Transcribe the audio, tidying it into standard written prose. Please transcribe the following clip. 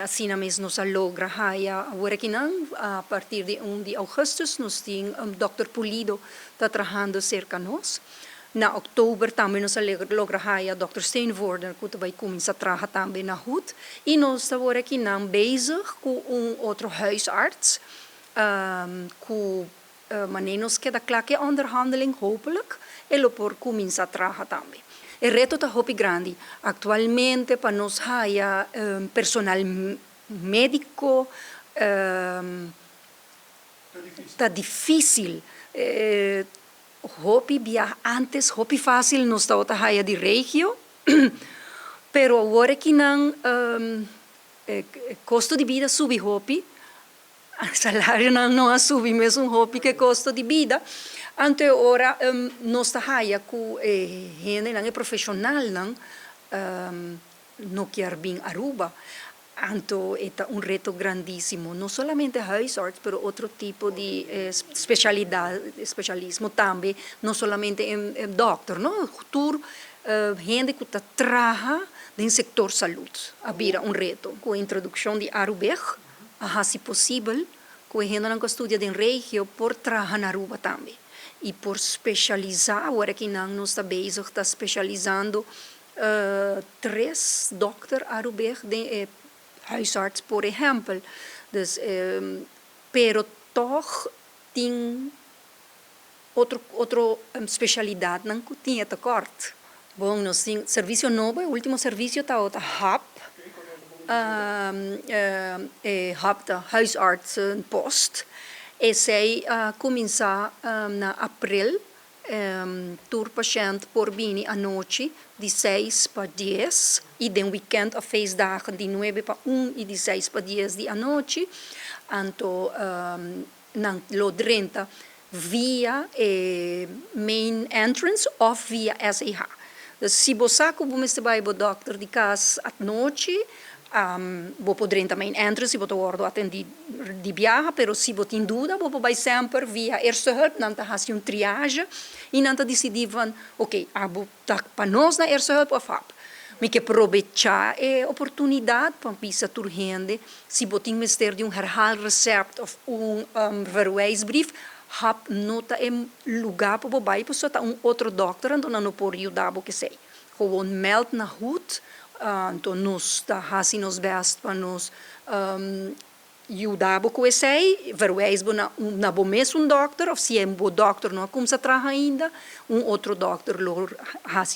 Assim mesmo nós logra haya agora que não a partir de 1 de agosto nós temos Dr. Pulido está trabalhando cerca de nós. Na outubro também nós logra haya Dr. Steenvoorder que vai começar a trabalhar também na HUT e nós agora que não bezig com outro huisarts que maneiros que da claque onderhandeling hopelijk ele por começar a trabalhar também. O reto está muito grande. Atualmente, para nós, há personal médico, está difícil. Antes, muito fácil, nós estávamos haya de regio, mas agora que não, custo de vida subiu, o salário não subiu, mesmo que custo de vida. Ante ora nós haya com gente não é profissional não quer vir a Aruba. Então é reto não somente huisarts, mas outro tipo de especialismo também, não somente doctor, não, futuro gente que trabalha no setor saúde, abrir reto com a introdução de Aruba, se possível, com a gente não estuda em regio por trabalhar na Aruba também. E por especializar, agora que não está bezig, está especializando 3 dokters Arabic de huisarts, por exemplo. Dus, pero toch tem outra especialidade não que tinha tekort. Bom, nós temos serviço novo, o último serviço está o HAP. HAP, de huisarts post. E zij começar na abril, tur patiënt por bini a noite, de 6 para 10, e de weekend a feestdagen, de 9 para 1 e de 6 para 10 de a noite. Então, na lo 30, via main entrance ou via SEH. Dus se você começa a ir ao doctor de casa à noite, vou poder também entrar se você ordo atendido de viagem, mas se você tem dúvida, você vai sempre via eerste hulp, não está fazendo triagem e não está decidindo, ok, para nós na eerste hulp ou FAP. Mas que aproveitar a oportunidade para pisar por gente, se você tem mister de herhaalrecept ou verwijsbrief, hap nota lugar para você vai para outro dokter, então não pode ajudar o que sei. Gewoon meld na HUT. Então, nós fazemos best para nos ajudar com isso aí, verwijzen na mesmo dokter, ou se é um dokter não começa a trabalhar ainda, outro dokter faz